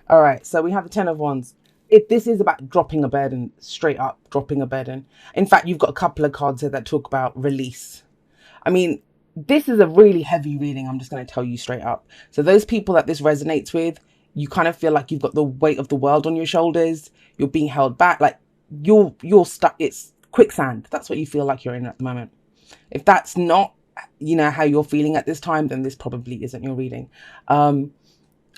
All right, so we have the Ten of Wands. This is about dropping a burden, straight up dropping a burden. In fact, you've got a couple of cards here that talk about release. I mean, this is a really heavy reading. I'm just going to tell you straight up. So those people that this resonates with, you kind of feel like you've got the weight of the world on your shoulders. You're being held back. Like you're stuck. It's quicksand. That's what you feel like you're in at the moment. If that's not, how you're feeling at this time, then this probably isn't your reading.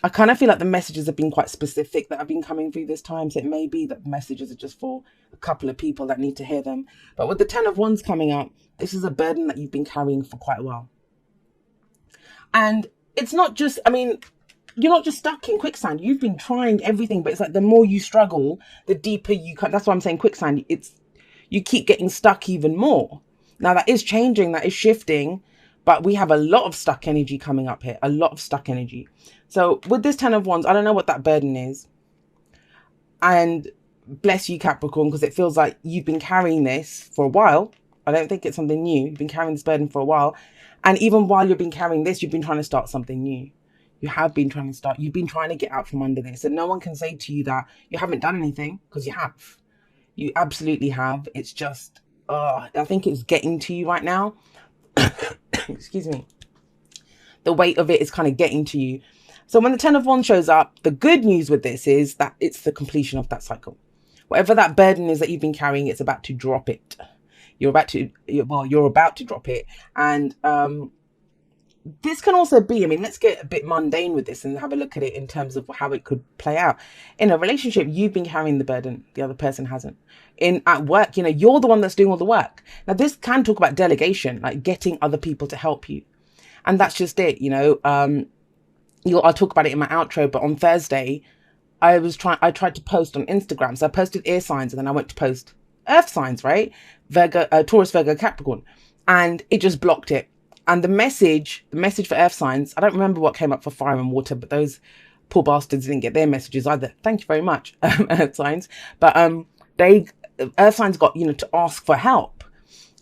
I kind of feel like the messages have been quite specific that have been coming through this time. So it may be that the messages are just for a couple of people that need to hear them. But with the Ten of Wands coming up, this is a burden that you've been carrying for quite a while. And it's not just, you're not just stuck in quicksand. You've been trying everything, but it's like the more you struggle, the deeper you can. That's why I'm saying quicksand. You keep getting stuck even more. Now that is changing, that is shifting, but we have a lot of stuck energy coming up here, a lot of stuck energy. So with this Ten of Wands, I don't know what that burden is. And bless you, Capricorn, because it feels like you've been carrying this for a while. I don't think it's something new. You've been carrying this burden for a while. And even while you've been carrying this, you've been trying to start something new. You have been trying to start. You've been trying to get out from under this. And no one can say to you that you haven't done anything, because you have. You absolutely have. It's just, I think it's getting to you right now. Excuse me. The weight of it is kind of getting to you. So when the Ten of Wands shows up, the good news with this is that it's the completion of that cycle. Whatever that burden is that you've been carrying, it's about to drop it. You're about to drop it. And this can also be, let's get a bit mundane with this and have a look at it in terms of how it could play out. In a relationship, you've been carrying the burden. The other person hasn't. At work, you're the one that's doing all the work. Now, this can talk about delegation, like getting other people to help you. And that's just it, I'll talk about it in my outro, but on Thursday, I tried to post on Instagram. So I posted air signs and then I went to post earth signs, right? Virgo, Taurus, Virgo, Capricorn. And it just blocked it. And the message for earth signs, I don't remember what came up for fire and water, but those poor bastards didn't get their messages either. Thank you very much, earth signs. But earth signs got, to ask for help.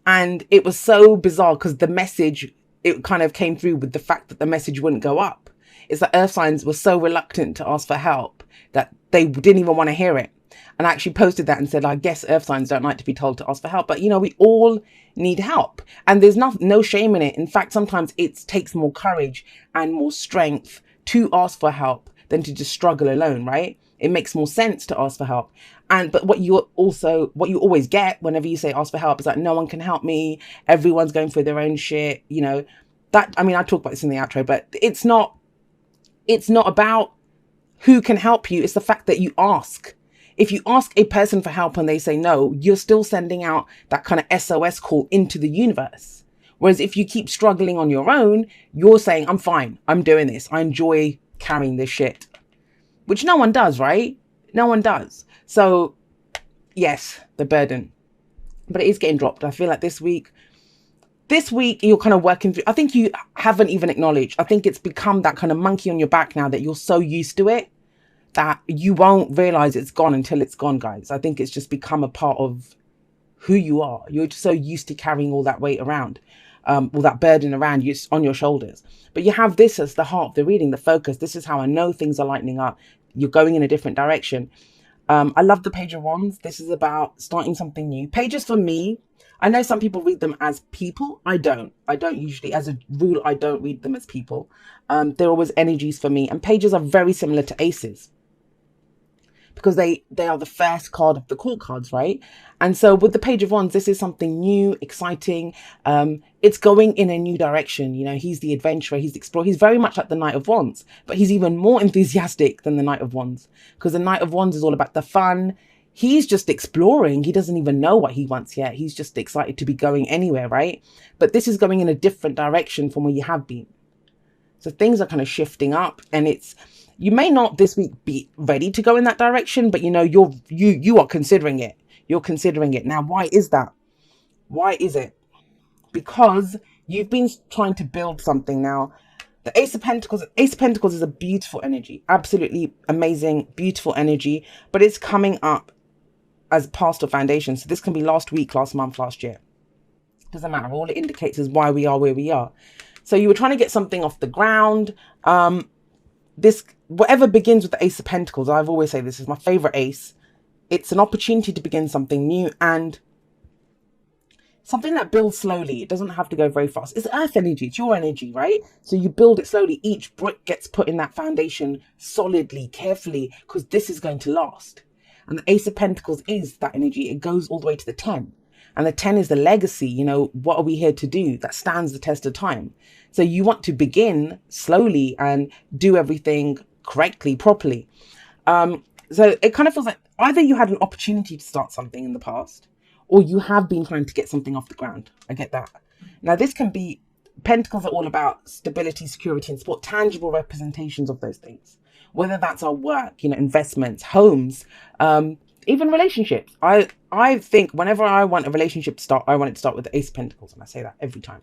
And it was so bizarre because the message, it kind of came through with the fact that the message wouldn't go up. It's that earth signs were so reluctant to ask for help that they didn't even want to hear it. And I actually posted that and said, I guess earth signs don't like to be told to ask for help. But, we all need help. And there's no shame in it. In fact, sometimes it takes more courage and more strength to ask for help than to just struggle alone, right? It makes more sense to ask for help. But what you always get whenever you say ask for help is like, no one can help me. Everyone's going through their own shit. I talk about this in the outro, but it's not about who can help you. It's the fact that you ask. If you ask a person for help and they say no, you're still sending out that kind of SOS call into the universe. Whereas if you keep struggling on your own, you're saying, I'm fine. I'm doing this. I enjoy carrying this shit. Which no one does, right? No one does. So yes, the burden. But it is getting dropped. I feel like this week you're kind of working through. I think you haven't even acknowledged. I think it's become that kind of monkey on your back now that you're so used to it that you won't realize it's gone until it's gone, guys. I think it's just become a part of who you are. You're just so used to carrying all that weight around, all that burden around you on your shoulders. But you have this as the heart of the reading, the focus. This is how I know things are lightening up. You're going in a different direction. I love the Page of Wands. This is about starting something new. Pages for me, I know some people read them as people. I don't usually, as a rule, I don't read them as people. They're always energies for me. And pages are very similar to aces, because they are the first card of the court cards, right? And so with the Page of Wands, this is something new, exciting. It's going in a new direction. He's the adventurer, he's the explorer. He's very much like the Knight of Wands, but he's even more enthusiastic than the Knight of Wands, because the Knight of Wands is all about the fun. He's just exploring. He doesn't even know what he wants yet. He's just excited to be going anywhere, right? But this is going in a different direction from where you have been. So things are kind of shifting up, and you may not this week be ready to go in that direction, but you are considering it. You're considering it. Now, why is that? Why is it? Because you've been trying to build something. Now, the Ace of Pentacles is a beautiful energy, absolutely amazing, beautiful energy, but it's coming up as past or foundation. So this can be last week, last month, last year. Doesn't matter. All it indicates is why we are where we are. So you were trying to get something off the ground. this, whatever begins with the Ace of Pentacles, I've always say this is my favorite ace. It's an opportunity to begin something new and something that builds slowly. It doesn't have to go very fast. It's earth energy. It's your energy, right? So you build it slowly. Each brick gets put in that foundation solidly, carefully, because this is going to last. And the Ace of Pentacles is that energy. It goes all the way to the 10. And the 10 is the legacy. You know, what are we here to do? That stands the test of time. So you want to begin slowly and do everything correctly, properly. So it kind of feels like either you had an opportunity to start something in the past, or you have been trying to get something off the ground. I get that. Now, this can be, Pentacles are all about stability, security, and support, tangible representations of those things. Whether that's our work, you know, investments, homes, even relationships. I think whenever I want a relationship to start, I want it to start with the Ace of Pentacles. And I say that every time.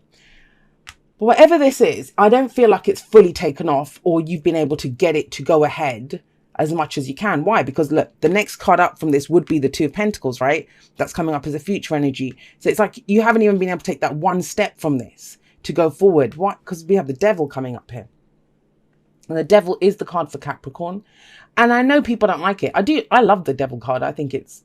But whatever this is, I don't feel like it's fully taken off or you've been able to get it to go ahead as much as you can. Why? Because look, the next card up from this would be the Two of Pentacles, right? That's coming up as a future energy. So it's like you haven't even been able to take that one step from this to go forward. Why? Because we have the Devil coming up here. And the Devil is the card for Capricorn. And I know people don't like it. I love the Devil card. I think it's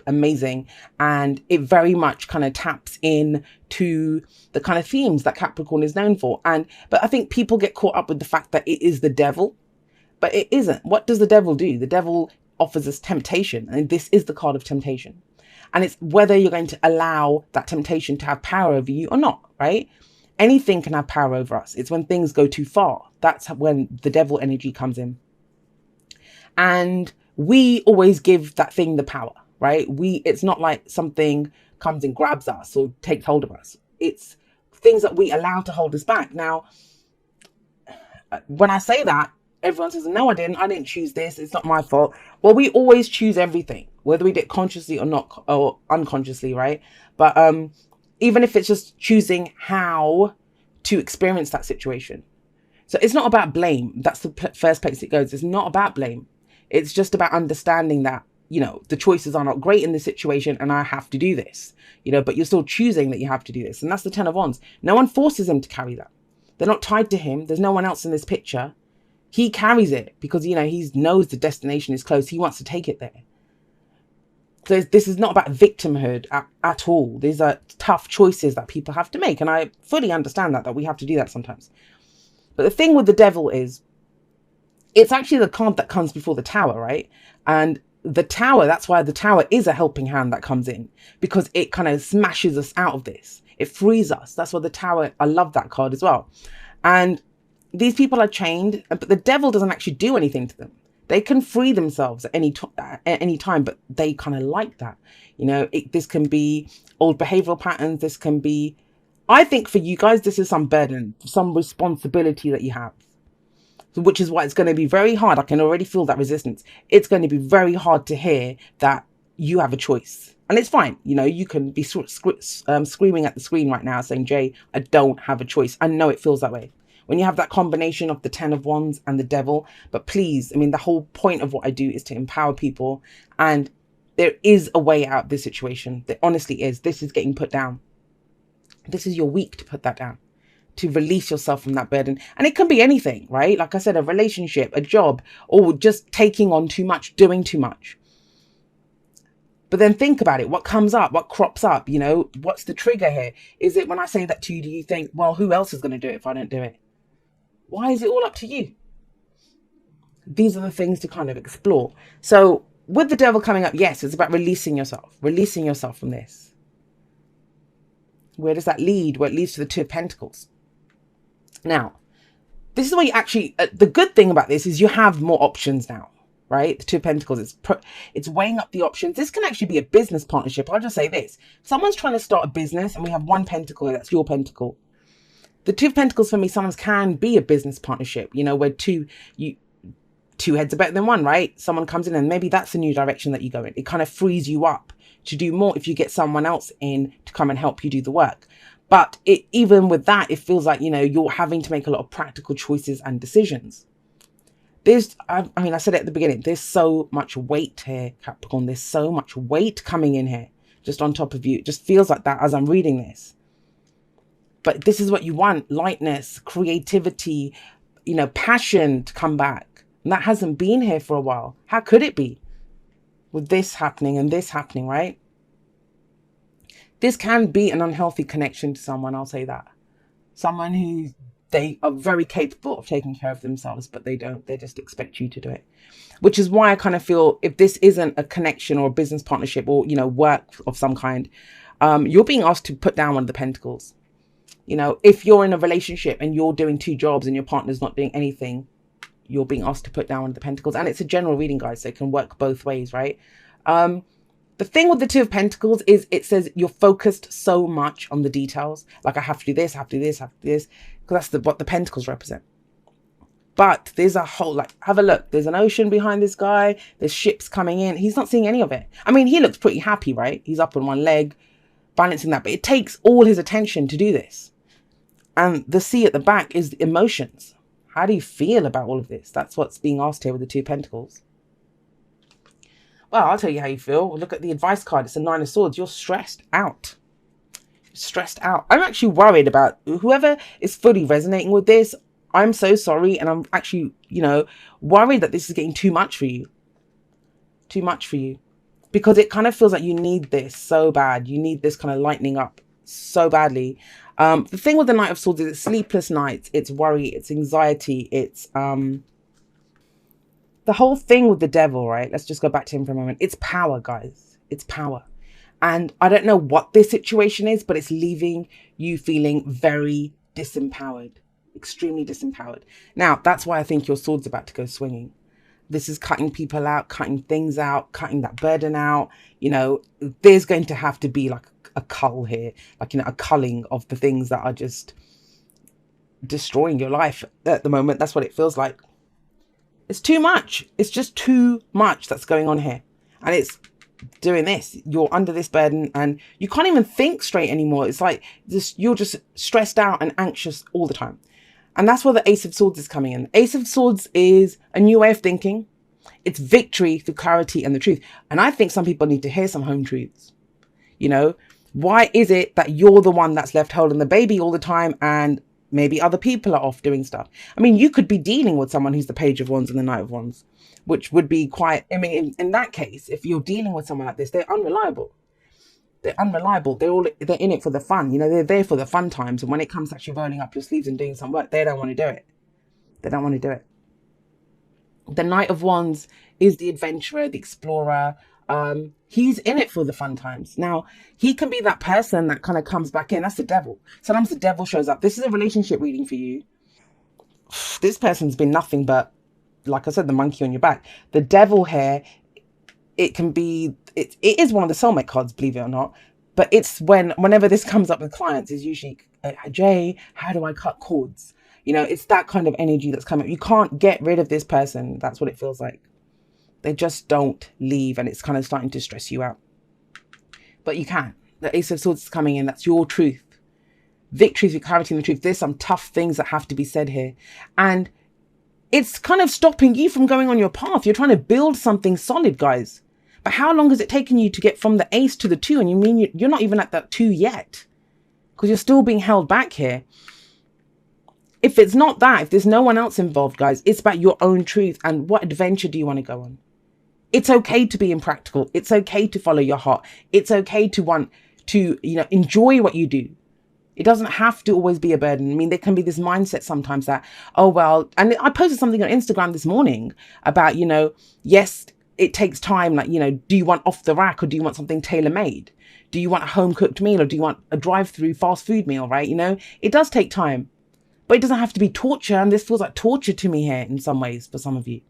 amazing. And it very much kind of taps in to the kind of themes that Capricorn is known for. But I think people get caught up with the fact that it is the devil. But it isn't. What does the devil do? The devil offers us temptation. And this is the card of temptation. And it's whether you're going to allow that temptation to have power over you or not, right? Anything can have power over us. It's when things go too far. That's when the devil energy comes in. And we always give that thing the power, right? It's not like something comes and grabs us or takes hold of us. It's things that we allow to hold us back. Now, when I say that, everyone says, no, I didn't choose this. It's not my fault. Well, we always choose everything, whether we did consciously or not, or unconsciously, right? But even if it's just choosing how to experience that situation. So it's not about blame. That's the first place it goes. It's not about blame. It's just about understanding that, you know, the choices are not great in this situation and I have to do this, you know, but you're still choosing that you have to do this. And that's the Ten of Wands. No one forces him to carry that. They're not tied to him. There's no one else in this picture. He carries it because, you know, he knows the destination is close. He wants to take it there. So this is not about victimhood at all. These are tough choices that people have to make. And I fully understand that we have to do that sometimes. But the thing with the Devil is it's actually the card that comes before the Tower, right? And the Tower, that's why the Tower is a helping hand that comes in, because it kind of smashes us out of this. It frees us. That's why the Tower, I love that card as well. And these people are chained, but the Devil doesn't actually do anything to them. They can free themselves at any time, but they kind of like that. You know, this can be old behavioral patterns. This can be, I think for you guys, this is some burden, some responsibility that you have, which is why it's going to be very hard. I can already feel that resistance. It's going to be very hard to hear that you have a choice. And it's fine. You know, you can be screaming at the screen right now saying, Jay, I don't have a choice. I know it feels that way. When you have that combination of the Ten of Wands and the Devil. But please, I mean, the whole point of what I do is to empower people. And there is a way out of this situation. There honestly is. This is getting put down. This is your week to put that down. To release yourself from that burden. And it can be anything, right? Like I said, a relationship, a job, or just taking on too much, doing too much. But then think about it. What comes up? What crops up? You know, what's the trigger here? Is it when I say that to you, do you think, well, who else is going to do it if I don't do it? Why is it all up to you? These are the things to kind of explore. So with the Devil coming up, yes, it's about releasing yourself from this. Where does that lead? Well, it leads to the Two of Pentacles. Now, this is where you actually, the good thing about this is you have more options now, right? The Two of Pentacles, it's weighing up the options. This can actually be a business partnership. I'll just say this. Someone's trying to start a business and we have one pentacle, that's your pentacle. The Two of Pentacles for me sometimes can be a business partnership, you know, where two heads are better than one, right? Someone comes in and maybe that's a new direction that you go in. It kind of frees you up to do more if you get someone else in to come and help you do the work. But even with that, it feels like, you know, you're having to make a lot of practical choices and decisions. I mean, I said it at the beginning, there's so much weight here, Capricorn. There's so much weight coming in here, just on top of you. It just feels like that as I'm reading this. But this is what you want, lightness, creativity, you know, passion to come back. And that hasn't been here for a while. How could it be? With this happening and this happening, right? This can be an unhealthy connection to someone, I'll say that. Someone who they are very capable of taking care of themselves, but they don't. They just expect you to do it. Which is why I kind of feel if this isn't a connection or a business partnership or, work of some kind, you're being asked to put down one of the pentacles. If you're in a relationship and you're doing 2 jobs and your partner's not doing anything, you're being asked to put down one of the pentacles. And it's a general reading, guys, so it can work both ways, right? The thing with the 2 of Pentacles is it says you're focused so much on the details. Like, I have to do this, I have to do this, I have to do this. Because that's what the Pentacles represent. But there's a whole, have a look. There's an ocean behind this guy. There's ships coming in. He's not seeing any of it. I mean, he looks pretty happy, right? He's up on one leg, balancing that. But it takes all his attention to do this. And the sea at the back is the emotions. How do you feel about all of this? That's what's being asked here with the 2 Pentacles. Well, I'll tell you how you feel. Look at the advice card. It's a 9 of Swords. You're stressed out. Stressed out. I'm actually worried about whoever is fully resonating with this. I'm so sorry. And I'm actually, worried that this is getting too much for you. Too much for you. Because it kind of feels like you need this so bad. You need this kind of lightening up so badly. The thing with the Knight of Swords is it's sleepless nights. It's worry. It's anxiety. It's the whole thing with the devil, right? Let's just go back to him for a moment. It's power, guys. It's power. And I don't know what this situation is, but it's leaving you feeling very disempowered. Extremely disempowered. Now, that's why I think your sword's about to go swinging. This is cutting people out, cutting things out, cutting that burden out. There's going to have to be like a cull here. Like, a culling of the things that are just destroying your life at the moment. That's what it feels like. It's too much. It's just too much that's going on here. And it's doing this. You're under this burden and you can't even think straight anymore. It's like you're just stressed out and anxious all the time. And that's where the Ace of Swords is coming in. Ace of Swords is a new way of thinking. It's victory through clarity and the truth. And I think some people need to hear some home truths. Why is it that you're the one that's left holding the baby all the time and maybe other people are off doing stuff? I mean, you could be dealing with someone who's the Page of Wands and the Knight of Wands, which would be quite, I mean, in that case, if you're dealing with someone like this, they're unreliable. They're unreliable. They're in it for the fun. They're there for the fun times. And when it comes to actually rolling up your sleeves and doing some work, they don't want to do it. They don't want to do it. The Knight of Wands is the adventurer, the explorer. He's in it for the fun times. Now, he can be that person that kind of comes back in. That's the devil. Sometimes the devil shows up. This is a relationship reading for you. This person's been nothing but, like I said, the monkey on your back. The devil here, it can be, it is one of the soulmate cards, believe it or not. But it's whenever this comes up with clients, is usually, Jay, how do I cut cords? It's that kind of energy that's coming. You can't get rid of this person. That's what it feels like. They just don't leave, and it's kind of starting to stress you out. But you can. The Ace of Swords is coming in. That's your truth. Victory through clarity and the truth. There's some tough things that have to be said here. And it's kind of stopping you from going on your path. You're trying to build something solid, guys. But how long has it taken you to get from the Ace to the 2? And you mean you're not even at that 2 yet. Because you're still being held back here. If it's not that, if there's no one else involved, guys, it's about your own truth. And what adventure do you want to go on? It's okay to be impractical. It's okay to follow your heart. It's okay to want to, enjoy what you do. It doesn't have to always be a burden. I mean, there can be this mindset sometimes that, oh, well, and I posted something on Instagram this morning about, yes, it takes time. Like, do you want off the rack or do you want something tailor-made? Do you want a home cooked meal or do you want a drive-through fast food meal, right? It does take time, but it doesn't have to be torture. And this feels like torture to me here in some ways for some of you.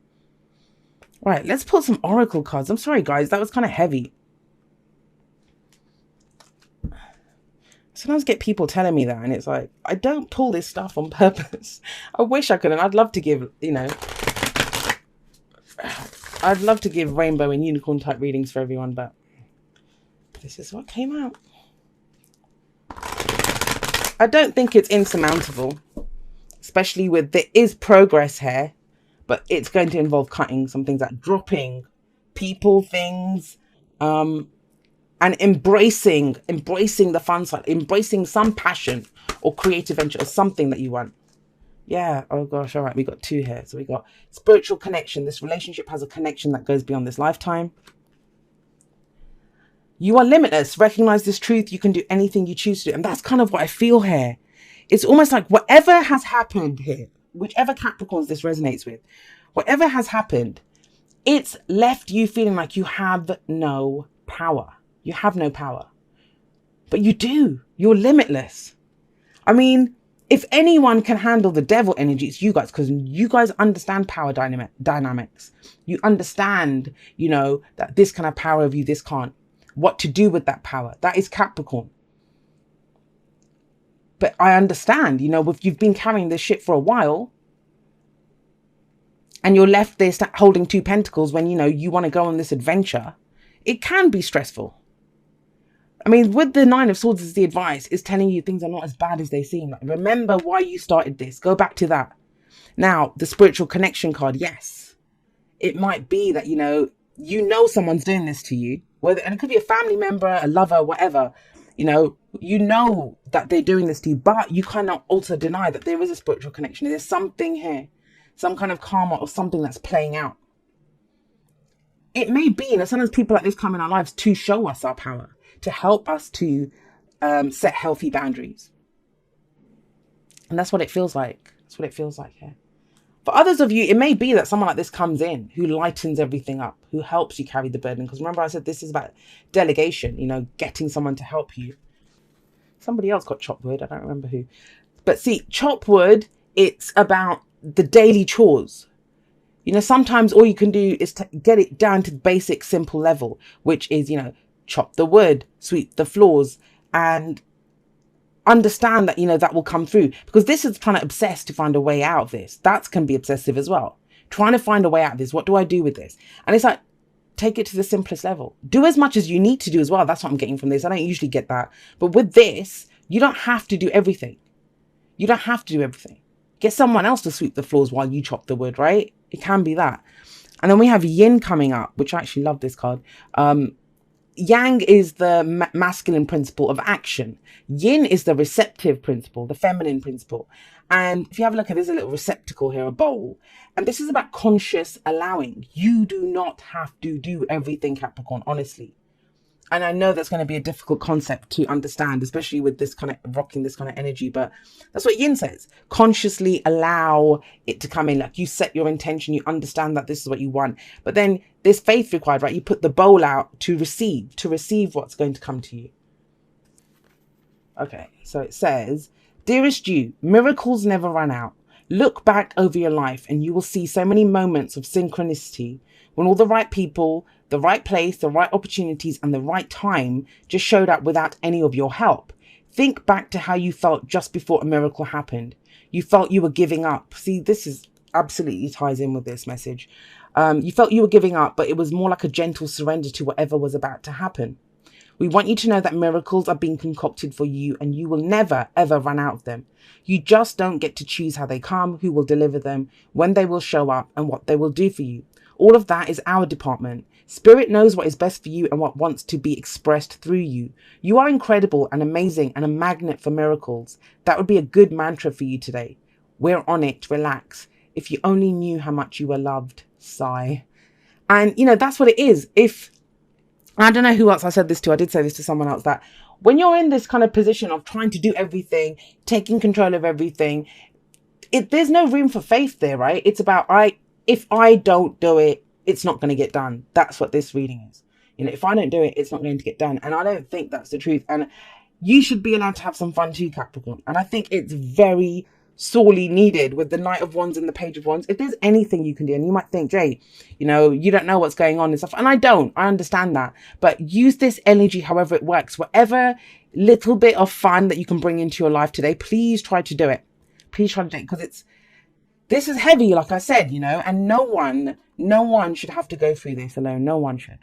Right, let's pull some oracle cards. I'm sorry, guys, that was kind of heavy. Sometimes I get people telling me that, and it's like, I don't pull this stuff on purpose. I wish I could, and I'd love to give, I'd love to give rainbow and unicorn type readings for everyone, but this is what came out. I don't think it's insurmountable, especially with, there is progress here. But it's going to involve cutting some things out, dropping people, things, and embracing the fun side, embracing some passion or creative venture or something that you want. Yeah. Oh gosh. All right. We got two here. So we got spiritual connection. This relationship has a connection that goes beyond this lifetime. You are limitless. Recognize this truth. You can do anything you choose to do. And that's kind of what I feel here. It's almost like whatever has happened here, whichever Capricorns this resonates with, whatever has happened, it's left you feeling like you have no power. You have no power. But you do. You're limitless. I mean, if anyone can handle the devil energy, it's you guys, because you guys understand power dynamics. You understand, that this can have power over you, this can't. What to do with that power. That is Capricorn. But I understand, if you've been carrying this shit for a while and you're left there holding two pentacles when, you want to go on this adventure, it can be stressful. I mean, with the Nine of Swords as the advice, is telling you things are not as bad as they seem. Like, remember why you started this. Go back to that. Now, the spiritual connection card, yes. It might be that, someone's doing this to you. And it could be a family member, a lover, whatever. You know that they're doing this to you, but you cannot also deny that there is a spiritual connection. There's something here, some kind of karma or something that's playing out. It may be, sometimes people like this come in our lives to show us our power, to help us to set healthy boundaries. And that's what it feels like. That's what it feels like here. For others of you, it may be that someone like this comes in who lightens everything up, who helps you carry the burden. Because remember I said this is about delegation, getting someone to help you. Somebody else got chopped wood. I don't remember who. But see, chop wood, it's about the daily chores. Sometimes all you can do is to get it down to the basic, simple level, which is, chop the wood, sweep the floors, and understand that, that will come through. Because this is trying to obsess to find a way out of this. That can be obsessive as well. Trying to find a way out of this. What do I do with this? And it's like, take it to the simplest level. Do as much as you need to do as well. That's what I'm getting from this. I don't usually get that. But with this, you don't have to do everything. You don't have to do everything. Get someone else to sweep the floors while you chop the wood, right? It can be that. And then we have yin coming up, which I actually love this card. Yang is the masculine principle of action. Yin is the receptive principle, the feminine principle. And if you have a look at, there's a little receptacle here, a bowl. And this is about conscious allowing. You do not have to do everything, Capricorn, honestly. And I know that's going to be a difficult concept to understand, especially with this kind of rocking this kind of energy. But that's what yin says. Consciously allow it to come in. Like, you set your intention, you understand that this is what you want. But then there's faith required, right? You put the bowl out to receive what's going to come to you. Okay, so it says, dearest you, miracles never run out. Look back over your life and you will see so many moments of synchronicity when all the right people, the right place, the right opportunities, and the right time just showed up without any of your help. Think back to how you felt just before a miracle happened. You felt you were giving up. See, this is absolutely ties in with this message. You felt you were giving up, but it was more like a gentle surrender to whatever was about to happen. We want you to know that miracles are being concocted for you and you will never, ever run out of them. You just don't get to choose how they come, who will deliver them, when they will show up, and what they will do for you. All of that is our department. Spirit knows what is best for you and what wants to be expressed through you. You are incredible and amazing and a magnet for miracles. That would be a good mantra for you today. We're on it. Relax. If you only knew how much you were loved. Sigh. And, that's what it is. I don't know who else I said this to. I did say this to someone else, that when you're in this kind of position of trying to do everything, taking control of everything, there's no room for faith there, right? It's about, if I don't do it, it's not going to get done. That's what this reading is. If I don't do it, it's not going to get done. And I don't think that's the truth. And you should be allowed to have some fun too, Capricorn. And I think it's very sorely needed with the Knight of Wands and the Page of Wands. If there's anything you can do, and you might think, Jay, you don't know what's going on and stuff. And I don't. I understand that. But use this energy however it works. Whatever little bit of fun that you can bring into your life today, please try to do it. Please try to do it, because this is heavy, like I said, and no one should have to go through this alone. No one should.